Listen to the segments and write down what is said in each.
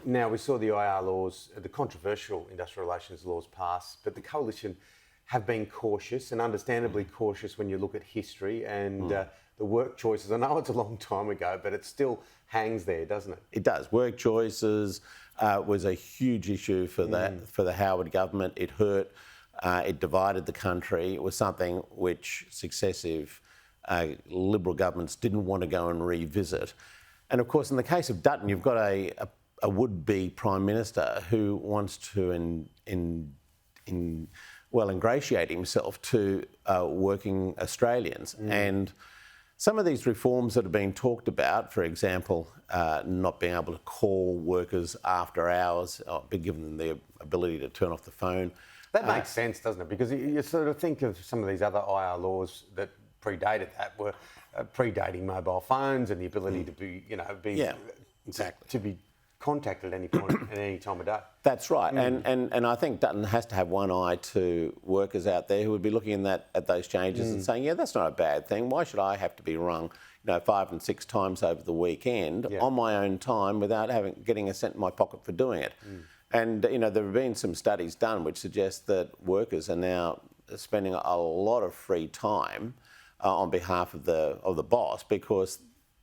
Now, we saw the IR laws, the controversial industrial relations laws passed, but the coalition have been cautious, and understandably cautious when you look at history and the work choices. I know it's a long time ago, but it still hangs there, doesn't it? It does. Work choices was a huge issue for the Howard government. It hurt. It divided the country. It was something which successive Liberal governments didn't want to go and revisit. And of course, in the case of Dutton, you've got a would-be Prime Minister who wants to ingratiate himself to working Australians. And some of these reforms that have been talked about, for example, not being able to call workers after hours, given them the ability to turn off the phone. That makes sense, doesn't it? Because you sort of think of some of these other IR laws that predated that were predating mobile phones and the ability to be, exactly. to be contacted at any point, at any time of day. That's right, and I think Dutton has to have one eye to workers out there who would be looking at those changes and saying, yeah, that's not a bad thing. Why should I have to be rung, 5 and 6 times over the weekend on my own time without getting a cent in my pocket for doing it? And there have been some studies done which suggest that workers are now spending a lot of free time on behalf of the boss because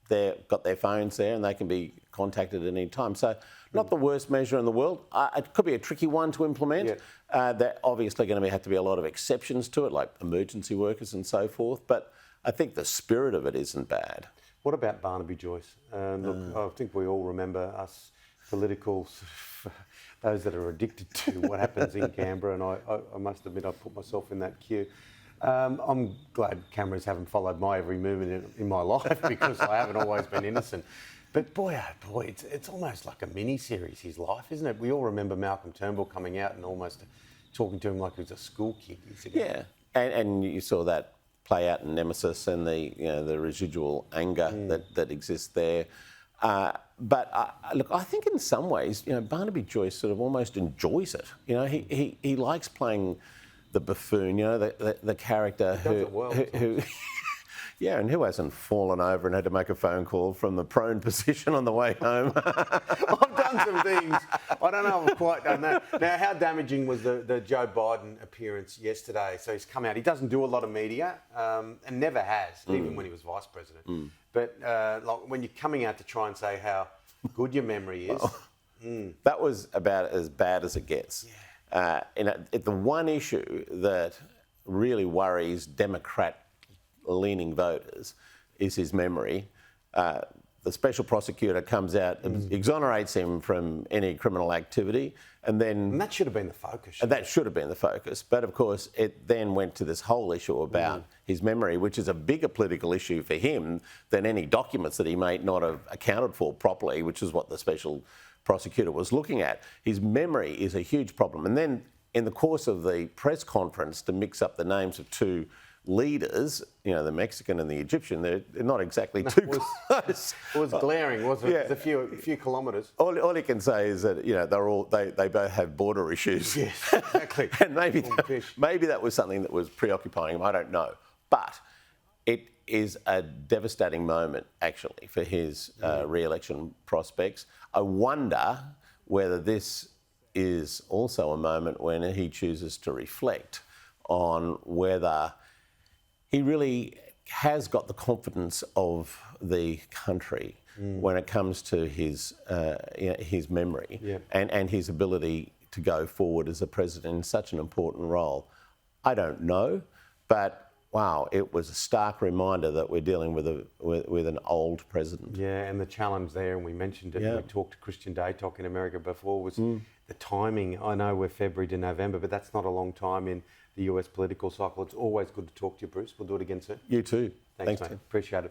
they've got their phones there and they can be contacted at any time. So not the worst measure in the world. It could be a tricky one to implement. There obviously going to have to be a lot of exceptions to it, like emergency workers and so forth. But I think the spirit of it isn't bad. What about Barnaby Joyce? Look, I think we all remember us political those that are addicted to what happens in Canberra, and I must admit I put myself in that queue. I'm glad cameras haven't followed my every movement in my life because I haven't always been innocent. But boy, oh boy, it's almost like a mini-series, his life, isn't it? We all remember Malcolm Turnbull coming out and almost talking to him like he was a school kid. Yeah, and you saw that play out in Nemesis and the residual anger that exists there. But look, I think in some ways, Barnaby Joyce sort of almost enjoys it. He likes playing the buffoon, the character who yeah, and who hasn't fallen over and had to make a phone call from the prone position on the way home? I've done some things. I don't know if I've quite done that. Now, how damaging was the Joe Biden appearance yesterday? So he's come out. He doesn't do a lot of media and never has, even when he was vice president. But like when you're coming out to try and say how good your memory is. That was about as bad as it gets. Yeah. The one issue that really worries Democrat-leaning voters is his memory. The Special Prosecutor comes out and exonerates him from any criminal activity, and that should have been the focus. And that should have been the focus. But of course, it then went to this whole issue about his memory, which is a bigger political issue for him than any documents that he may not have accounted for properly, which is what the Special Prosecutor was looking at. His memory is a huge problem. And then in the course of the press conference, to mix up the names of two leaders, the Mexican and the Egyptian, they're not exactly too close. It was glaring, wasn't it? Yeah. It was a few kilometres. All you can say is that they both have border issues. Yes, exactly. And maybe that was something that was preoccupying him. I don't know, but it is a devastating moment actually for his re-election prospects. I wonder whether this is also a moment when he chooses to reflect on whether he really has got the confidence of the country when it comes to his memory and his ability to go forward as a president in such an important role. I don't know, but wow, it was a stark reminder that we're dealing with an old president. Yeah, and the challenge there, and we mentioned it, we talked to Christian Daytalk in America before, was the timing. I know we're February to November, but that's not a long time in the US political cycle. It's always good to talk to you, Bruce. We'll do it again soon. You too. Thanks mate. Appreciate it.